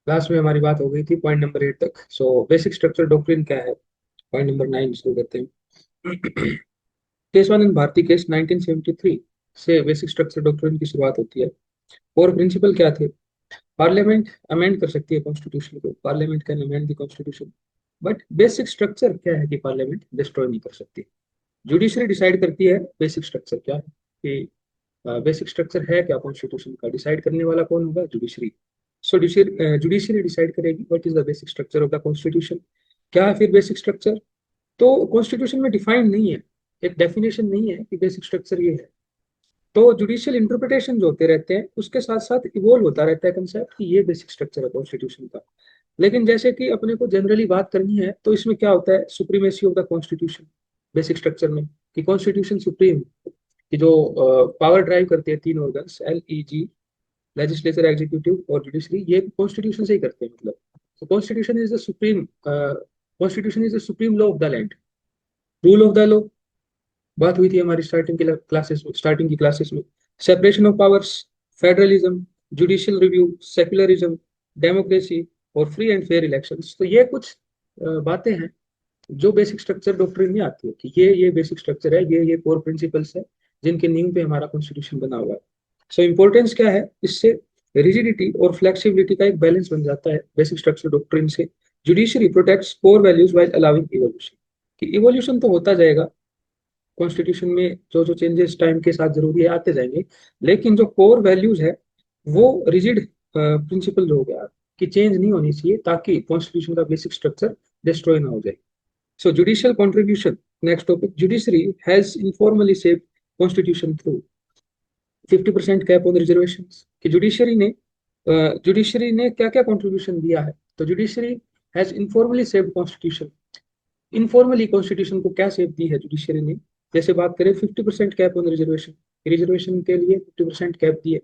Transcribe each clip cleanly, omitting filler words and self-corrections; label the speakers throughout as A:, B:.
A: Last में हमारी बात हो गई थी पॉइंट नंबर 8 तक। सो बेसिक स्ट्रक्चर डॉक्ट्रिन क्या है, पॉइंट नंबर 9 इसको कहते हैं। केशवानंद भारती केस 1973 से बेसिक स्ट्रक्चर डॉक्ट्रिन की शुरुआत होती है। और प्रिंसिपल क्या थे? पार्लियामेंट अमेंड कर सकती है कॉन्स्टिट्यूशन को, parliament can amend the constitution, but basic structure क्या है कि पार्लियामेंट डिस्ट्रॉय नहीं कर सकती। जुडिशरी डिसाइड करती है बेसिक स्ट्रक्चर क्या है, कि बेसिक स्ट्रक्चर है क्या कॉन्स्टिट्यूशन का। डिसाइड करने वाला कौन होगा? जुडिशरी। सो जुडिशरी डिसाइड करेगी what is the basic structure of the constitution. क्या है फिर बेसिक स्ट्रक्चर? तो कॉन्स्टिट्यूशन में डिफाइंड नहीं है, एक डेफिनेशन नहीं है कि बेसिक स्ट्रक्चर ये है। तो जुडिशियल इंटरप्रिटेशन जो होते रहते हैं उसके साथ साथ इवोल्व होता रहता है कंसेप्ट कि ये बेसिक स्ट्रक्चर है कॉन्स्टिट्यूशन का। लेकिन जैसे कि अपने को जनरली बात करनी है तो इसमें क्या होता है, supremacy of the constitution basic structure में, कि कॉन्स्टिट्यूशन सुप्रीम, कि जो पावर ड्राइव करते हैं तीन ऑर्गन्स, LEG, लेजिस्लेचर, एग्जीक्यूटिव और जुडिशरी, ये कॉन्स्टिट्यूशन से ही करते हैं मतलब। तो constitution is the supreme, constitution is the supreme law of the land, rule of the law. बात हुई थी हमारी स्टार्टिंग की क्लासेस में। Separation of powers, federalism, judicial review, secularism, democracy और फ्री एंड फेयर इलेक्शंस। तो ये कुछ बातें हैं जो बेसिक स्ट्रक्चर डॉक्ट्रिन में आती है, कि ये बेसिक स्ट्रक्चर है, ये कोर प्रिंसिपल्स है जिनके नींव पे हमारा कॉन्स्टिट्यूशन बना हुआ है। सो इम्पोर्टेंस क्या है इससे? रिजिडिटी और फ्लेक्सिबिलिटी का एक बैलेंस बन जाता है बेसिक स्ट्रक्चर डॉक्ट्रिन से। Judiciary protects core values while allowing evolution, कि इवोल्यूशन तो होता जाएगा कॉन्स्टिट्यूशन में, जो जो चेंजेस टाइम के साथ जरूरी है आते जाएंगे, लेकिन जो कोर वैल्यूज है वो रिजिड प्रिंसिपल जो हो गया कि चेंज नहीं होनी चाहिए, ताकि कॉन्स्टिट्यूशन का बेसिक स्ट्रक्चर डिस्ट्रॉय ना हो जाए। So judicial contribution, next topic, judiciary has informally shaped constitution through 50% cap on reservations। कि जुडिशरी ने क्या क्या कंट्रीब्यूशन दिया है? तो judiciary has informally saved constitution. Informally constitution को क्या सेव दी है जुडिशरी ने? जैसे बात करें 50% कैप ऑन रिजर्वेशन, रिजर्वेशन के लिए 50% कैप दिए,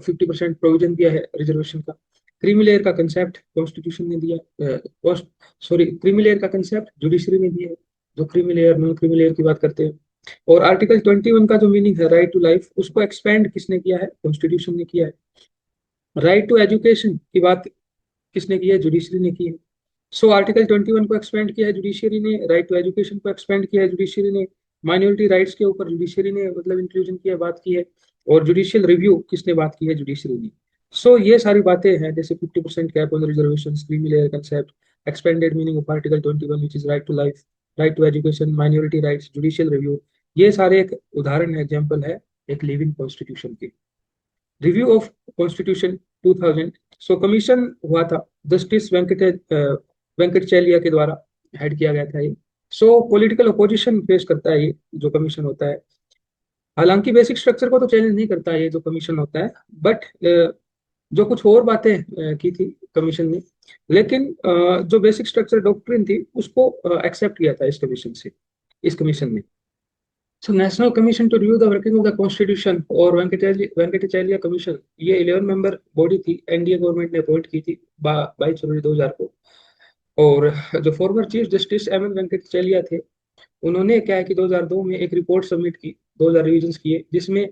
A: 50% प्रोविजन दिया है रिजर्वेशन का। क्रीमी लेयर का कंसेप्ट कॉन्स्टिट्यूशन ने दिया, सॉरी, क्रीमी लेयर का कंसेप्ट जुडिशरी ने दिया है, जो creamy layer non creamy layer की बात करते हैं। और आर्टिकल 21 का जो मीनिंग है राइट टू लाइफ, उसको एक्सपेंड किसने किया है? कॉन्स्टिट्यूशन ने किया है। राइट टू एजुकेशन की बात किसने की है? जुडिशरी ने की है। सो आर्टिकल 21 को एक्सपेंड किया है जुडिशियरी ने, राइट टू एजुकेशन को एक्सपेंड किया है जुडिशियरी ने, माइनॉरिटी राइट्स के ऊपर जुडिशियरी ने मतलब इंक्लूजन की है, बात की है। और जुडिशियल रिव्यू किसने बात की है? जुडिशियरी ने। सो ये सारी बातें हैं, जैसे 50% cap on reservation, creamy layer concept, expanded meaning of article 21 which is right to life, right to education, minority rights, judicial review. ये सारे एक उदाहरण है, एग्जाम्पल है एक लिविंग कॉन्स्टिट्यूशन की। Review of constitution 2000। So commission हुआ था जस्टिस वेंकटचैलिया के द्वारा, हेड किया गया था ये। सो पॉलिटिकल अपोजिशन फेस करता है ये जो कमीशन होता है। हालांकि बेसिक स्ट्रक्चर को तो चैलेंज नहीं करता ये जो कमीशन होता है, बट जो कुछ और बातें की थी कमीशन ने, लेकिन जो बेसिक स्ट्रक्चर डॉक्ट्रिन थी उसको एक्सेप्ट किया था इस कमीशन ने। So national commission to review the working of the constitution, और वेंकटचैलिया कमीशन, ये 11 मेंबर बॉडी थी, एनडीए गवर्नमेंट ने अपॉइंट की थी 22 फरवरी 2000 को। और जो former chief justice M N Venkatachaliah थे, उन्होंने क्या है कि 2002 में एक रिपोर्ट सबमिट की, 2000 रिविजन किए, जिसमें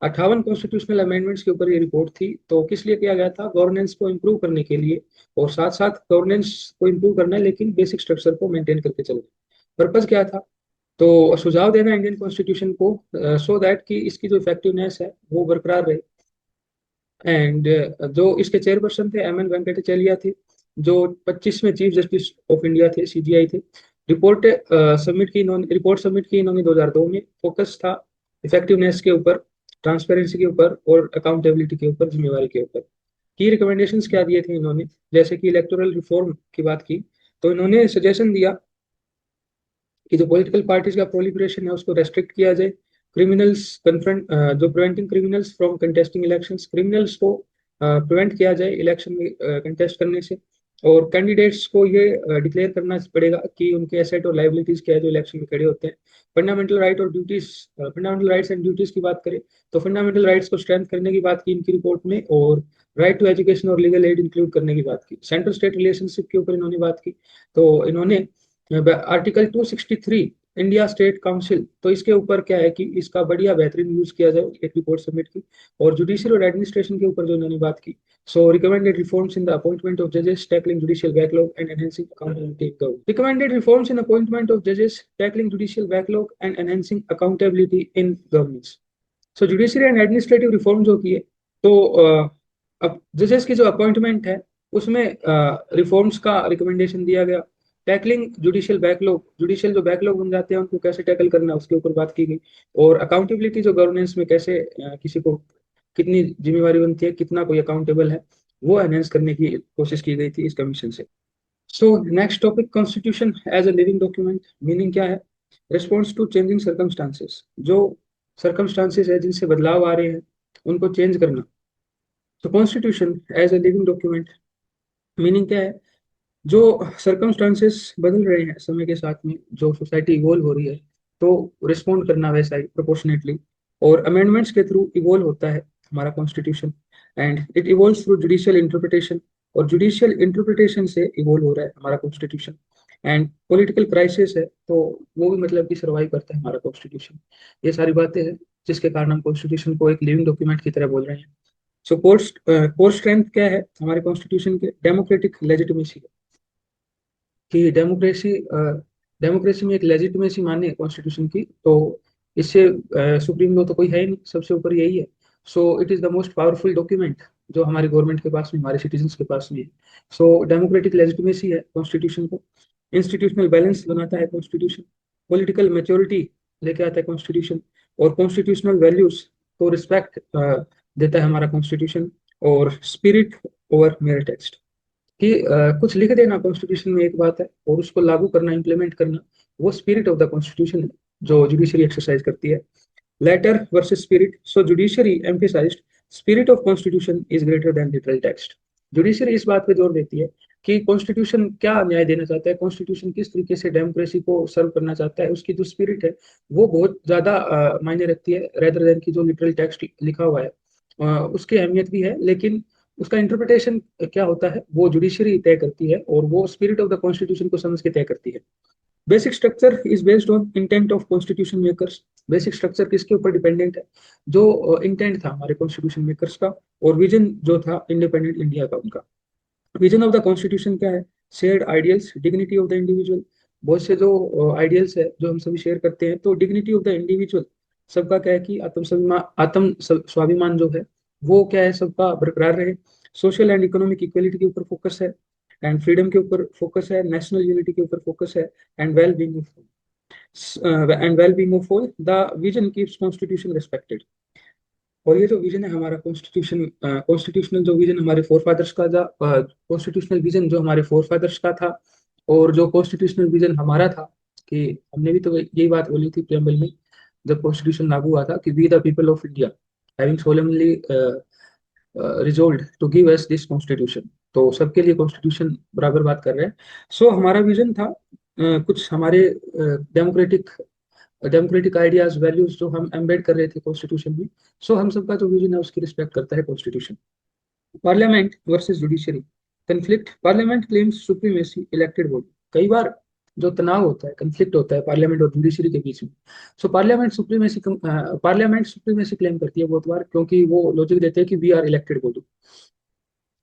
A: 58 कॉन्स्टिट्यूशनल अमेंडमेंट्स के ऊपर ये रिपोर्ट थी। तो किस लिए किया गया था? गवर्नेंस को इम्प्रूव करने के लिए, और साथ साथ गवर्नेंस को इम्प्रूव करना है लेकिन बेसिक स्ट्रक्चर को मेंटेन करके चलना। पर्पज क्या था? तो सुझाव देना इंडियन कॉन्स्टिट्यूशन को, सो दैट कि इसकी जो इफेक्टिवनेस है वो बरकरार रहे। एंड जो इसके चेयरपर्सन थे एम एन वेंकटचैलिया थे, जो 25वें चीफ जस्टिस ऑफ इंडिया थे, CJI थे। रिपोर्ट सबमिट की इन्होंने 2002 में। फोकस था इफेक्टिवनेस के ऊपर, ट्रांसपेरेंसी के ऊपर और अकाउंटेबिलिटी के ऊपर, जिम्मेवारी के ऊपर। की रिकमेंडेशंस क्या दिए थे इन्होंने? जैसे कि इलेक्टोरल रिफॉर्म की बात की, तो इन्होंने सजेशन दिया कि जो पॉलिटिकल पार्टीज का प्रोलिफरेशन है उसको रेस्ट्रिक्ट किया जाए। क्रिमिनल्स कन्फ्रंट, जो preventing criminals from contesting elections, criminals को प्रिवेंट किया जाए इलेक्शन में कंटेस्ट करने से। और कैंडिडेट्स को ये डिक्लेयर करना पड़ेगा कि उनके एसेट और लाइबिलिटीज क्या है जो इलेक्शन में खड़े होते हैं। फंडामेंटल राइट और duties, fundamental rights and duties की बात करें तो फंडामेंटल राइट्स को स्ट्रेंथ करने की बात की इनकी रिपोर्ट में, और राइट टू एजुकेशन और लीगल एड इंक्लूड करने की बात की। सेंट्रल स्टेट रिलेशनशिप के ऊपर इन्होंने बात की। तो इन्होंने आर्टिकल 263 इंडिया स्टेट काउंसिल, तो इसके ऊपर क्या है कि इसका बढ़िया बेहतरीन यूज किया जाए, एक रिपोर्ट सबमिट की। और जुडिशियल और एडमिनिस्ट्रेशन के ऊपर जो इन्होंने बात की, so recommended reforms in the appointment of जजेस tackling judicial backlog and enhancing accountability in government. Recommended reforms in appointment of जजेस tackling judicial backlog and enhancing accountability in governance. So judiciary and administrative reform जो की है, तो अब जजेस की जो अपॉइंटमेंट है उसमें रिफॉर्म्स का रिकमेंडेशन दिया गया। टैकलिंग जुडिशियल बैकलॉग, जुडिशियल जो बैकलॉग बन जाते हैं उनको कैसे टैकल करना है उसके ऊपर बात की गई। और अकाउंटेबिलिटी जो गवर्नेंस में कैसे किसी को कितनी जिम्मेवारी बनती है, कितना कोई अकाउंटेबल है, वो एनहेंस करने की कोशिश की गई थी इस कमीशन से। So next topic, constitution as a living document. Meaning क्या है? रिस्पॉन्स टू चेंजिंग सर्कमस्टांसेस, जो सर्कमस्टांसेस है जिनसे बदलाव आ रहे हैं उनको चेंज करना। तो constitution as a living document, meaning क्या है? जो सर्कमस्टांसेस बदल रहे हैं समय के साथ में, जो सोसाइटी इवॉल्व हो रही है, तो रिस्पॉन्ड करना वैसा ही प्रोपोर्शनेटली। और अमेंडमेंट्स के थ्रू इवॉल्व होता है हमारा constitution, and it evolves through judicial interpretation. और जुडिशियल इंटरप्रिटेशन से इवॉल्व हो रहा है हमारा कॉन्स्टिट्यूशन। एंड पॉलिटिकल क्राइसिस है तो वो भी मतलब कि सर्वाइव करता है हमारा कॉन्स्टिट्यूशन। ये सारी बातें हैं जिसके कारण हम कॉन्स्टिट्यूशन को एक लिविंग डॉक्यूमेंट की तरह बोल रहे हैं। सो कोर स्ट्रेंथ क्या है हमारे कॉन्स्टिट्यूशन के? डेमोक्रेटिक लेजिटिमेसी, कि डेमोक्रेसी में एक लेजिटिमेसी माने कॉन्स्टिट्यूशन की, तो इससे सुप्रीम लॉ तो कोई है ही नहीं, सबसे ऊपर यही है। So it is the most powerful document जो हमारे गवर्नमेंट के पास में, हमारे सिटीजन्स के पास में है। सो डेमोक्रेटिक लेजिटिमेसी है कॉन्स्टिट्यूशन को। इंस्टीट्यूशनल बैलेंस बनाता है कॉन्स्टिट्यूशन। पॉलिटिकल मेच्योरिटी लेके आता है कॉन्स्टिट्यूशन। और कॉन्स्टिट्यूशनल वैल्यूज को रिस्पेक्ट देता है हमारा कॉन्स्टिट्यूशन। और स्पिरिट ओवर मेयर टेक्स्ट, कि कुछ लिख देना कॉन्स्टिट्यूशन में एक बात है, और उसको लागू करना, इम्प्लीमेंट करना, वो स्पिरिट ऑफ द कॉन्स्टिट्यूशन है जो जुडिशरी एक्सरसाइज करती है। Letter versus spirit, so judiciary emphasized spirit of constitution is greater than literal text. Judiciary इस बात पे जोर देती है कि कॉन्स्टिट्यूशन क्या न्याय देना चाहता है, कॉन्स्टिट्यूशन किस तरीके से डेमोक्रेसी को सर्व करना चाहता है, उसकी जो स्पिरिट है वो बहुत ज्यादा मायने रखती है, रेदर देन की जो लिटरल टेक्स्ट लिखा हुआ है। उसकी अहमियत भी है, लेकिन उसका इंटरप्रिटेशन क्या होता है वो जुडिशरी तय करती है, और वो स्पिरिट ऑफ द कॉन्स्टिट्यूशन को समझ के तय करती है। Basic structure is based on intent of constitution makers. Basic structure किसके ऊपर डिपेंडेंट है? जो इंटेंट था हमारे कॉन्स्टिट्यूशन मेकर्स का, और विजन जो था इंडिपेंडेंट इंडिया का उनका। विजन ऑफ द कॉन्स्टिट्यूशन क्या है? Shared ideals, dignity of the individual. बहुत से जो आइडियल्स है जो हम सभी शेयर करते हैं, तो डिग्निटी ऑफ द इंडिविजुअल, सबका क्या है कि स्वाभिमान जो है वो क्या है, सबका बरकरार रहे। सोशल एंड इकोनॉमिक इक्वलिटी के ऊपर फोकस है, एंड फ्रीडम के ऊपर फोकस है, नेशनल यूनिटी के ऊपर फोकस है, and well being of all. The vision keeps constitution respected. और ये जो विजन है हमारा कॉन्स्टिट्यूशन, कॉन्स्टिट्यूशनल जो विजन हमारे फोर फादर्स का था, कॉन्स्टिट्यूशनल विजन जो हमारे फोर फादर्स का था, और जो कॉन्स्टिट्यूशनल विजन हमारा था, कि हमने भी तो यही बात बोली थी प्रेम्बल में जब कॉन्स्टिट्यूशन लागू हुआ था, कि we the people of India having solemnly resolved to give us this constitution. तो सबके लिए कॉन्स्टिट्यूशन बराबर बात कर रहे हैं। सो हमारा विजन था कुछ हमारे डेमोक्रेटिक डेमोक्रेटिक आइडियाज, वैल्यूज जो हम एम्बेड कर रहे थे कॉन्स्टिट्यूशन में। सो हम सबका जो विजन है उसकी रिस्पेक्ट करता है constitution. Parliament versus judiciary conflict, parliament claims supremacy elected body. कई बार जो तनाव होता है, कंफ्लिक्ट होता है पार्लियामेंट और जुडिशरी के बीच में। सो पार्लियामेंट सुप्रीमेसी क्लेम करती है बहुत बार, क्योंकि वो लॉजिक देते हैं कि we are elected body.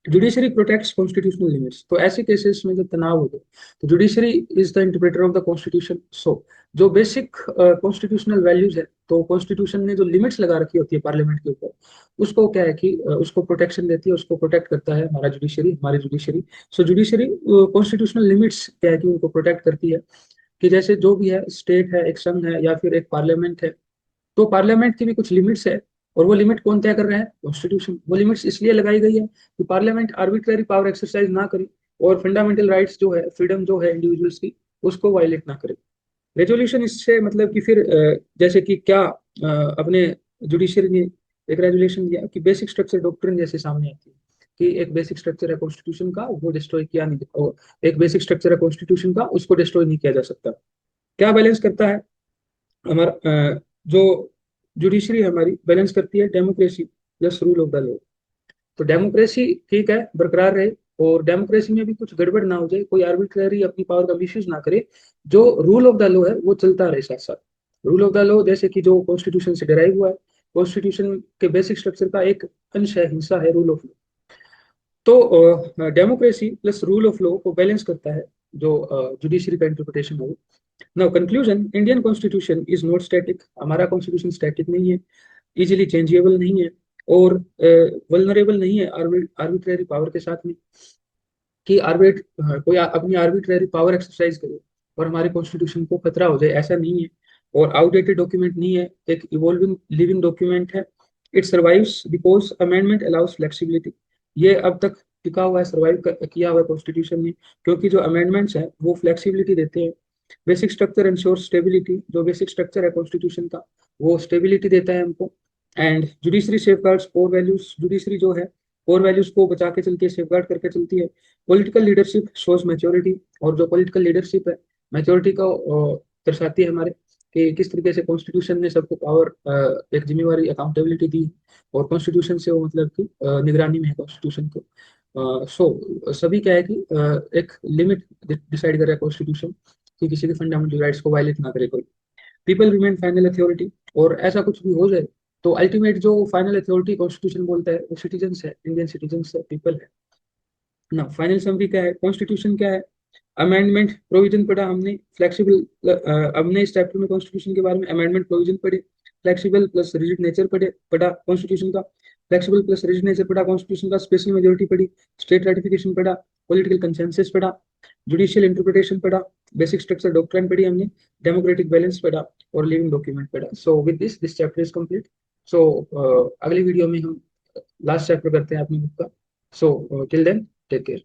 A: Judiciary protects constitutional limits, तो ऐसे केसेस में जब तनाव हो गए तो judiciary is the interpreter of the constitution. So जो बेसिक कॉन्स्टिट्यूशनल वैल्यूज है, तो कॉन्स्टिट्यूशन ने जो लिमिट्स लगा रखी होती है पार्लियामेंट के ऊपर, उसको क्या है कि उसको प्रोटेक्शन देती है, उसको प्रोटेक्ट करता है हमारा जुडिशरी, हमारी जुडिशरी। सो जुडिशरी कॉन्स्टिट्यूशनल लिमिट्स क्या है कि उनको प्रोटेक्ट करती है, कि जैसे जो भी है, स्टेट है, एक संघ है, या फिर एक पार्लियामेंट है, तो पार्लियामेंट की भी कुछ लिमिट्स है। और वो लिमिट कौन तय कर रहा है? कॉन्स्टिट्यूशन। वो लिमिट्स इसलिए लगाई गई है कि पार्लियामेंट आर्बिट्ररी पावर एक्सरसाइज ना करे, और फंडामेंटल राइट्स जो है, फ्रीडम जो है इंडिविजुअल्स की, उसको वायलेट ना करे। रेजोल्यूशन इससे मतलब कि फिर जैसे कि क्या अपने जुडिशरी ने एक रेजुलेशन दिया कि बेसिक स्ट्रक्चर डॉक्ट्रिन जैसे सामने आती है, कि एक बेसिक स्ट्रक्चर है कॉन्स्टिट्यूशन का, वो डिस्ट्रॉय किया नहीं, एक बेसिक स्ट्रक्चर है कॉन्स्टिट्यूशन का, उसको डिस्ट्रॉय नहीं किया जा सकता। क्या बैलेंस करता है हमारा जो जुडिशरी हमारी बैलेंस करती है? Democracy plus rule of the law. तो डेमोक्रेसी ठीक है, बरकरार रहे, और डेमोक्रेसी में भी कुछ गड़बड़ ना हो जाए, कोई आर्बिट्ररी अपनी पावर का मिसयूज ना करे, जो रूल ऑफ द लॉ है वो चलता रहे साथ साथ। रूल ऑफ द लॉ जैसे कि जो कॉन्स्टिट्यूशन से डिराइव हुआ है, कॉन्स्टिट्यूशन के बेसिक स्ट्रक्चर का एक अंश है, हिस्सा है रूल ऑफ लॉ। तो democracy plus rule of law को बैलेंस करता है जो जुडिशरी का इंटरप्रिटेशन है। Now conclusion, Indian constitution is not static, हमारा कॉन्स्टिट्यूशन स्टैटिक नहीं है, इजीली चेंजेबल नहीं है, और वल्नरेबल नहीं है आर्बिट्ररी पावर के साथ में, कि कोई अपनी आर्बिट्ररी पावर एक्सरसाइज करे और हमारे कॉन्स्टिट्यूशन को खतरा हो जाए, ऐसा नहीं है। और आउटडेटेड डॉक्यूमेंट नहीं है, एक इवॉल्विंग लिविंग डॉक्यूमेंट है। It survives because amendment allows flexibility, ये अब तक टिका हुआ है, सर्वाइव किया हुआ है कॉन्स्टिट्यूशन ने, क्योंकि जो अमेंडमेंट्स हैं वो फ्लेक्सिबिलिटी देते हैं। बेसिक स्ट्रक्चर इंश्योर स्टेबिलिटी, जो बेसिक स्ट्रक्चर है कॉन्स्टिट्यूशन का वो स्टेबिलिटी देता है हमको। And judiciary safeguards core values, judiciary जो है कोर वैल्यूज को बचा के चलती है, सेफगार्ड करके चलती है। पॉलिटिकल लीडरशिप शोज मैच्योरिटी, और जो पॉलिटिकल लीडरशिप है मैच्योरिटी को दर्शाती है हमारे, कि किस तरीके से कॉन्स्टिट्यूशन ने सबको पावर, एक जिम्मेवारी अकाउंटेबिलिटी दी, और कॉन्स्टिट्यूशन से वो मतलब कि निगरानी में है कॉन्स्टिट्यूशन को। सो सभी क्या है कि एक लिमिट डिसाइड कर रहा है कॉन्स्टिट्यूशन, कि किसी के फंडामेंटल राइट्स को वायलेट ना करे कोई। पीपल रिमेन फाइनल अथॉरिटी, और ऐसा कुछ भी हो जाए तो अल्टीमेट जो फाइनल अथॉरिटी कॉन्स्टिट्यूशन बोलता है वो सिटीजन्स है, इंडियन सिटीजन्स है, पीपल है ना। फाइनल समरी क्या है, कॉन्स्टिट्यूशन क्या है, अमेंडमेंट प्रोविजन पढ़ा हमने, फ्लेक्सिबल, हमने इस चैप्टर में कॉन्स्टिट्यूशन के बारे में अमेंडमेंट प्रोविजन पढ़े, फ्लेक्सिबल प्लस रिजिड नेचर पढ़ा कॉन्स्टिट्यूशन का, फ्लेक्सिबल प्लस रिजिड नेचर पढ़ा कॉन्स्टिट्यूशन का, स्पेशल मेजोरिटी पढ़ी, स्टेट रेटिफिकेशन पढ़ा, पॉलिटिकल कंसेंसस पढ़ा, जुडिशियल इंटरप्रिटेशन पढ़ा, बेसिक स्ट्रक्चर डॉक्ट्राइन पढ़ी हमने, डेमोक्रेटिक बैलेंस पढ़ा, और लिविंग डॉक्यूमेंट पढ़ा। So with this chapter is complete. So अगली वीडियो में हम लास्ट चैप्टर करते हैं अपनी बुक का। So till then take care.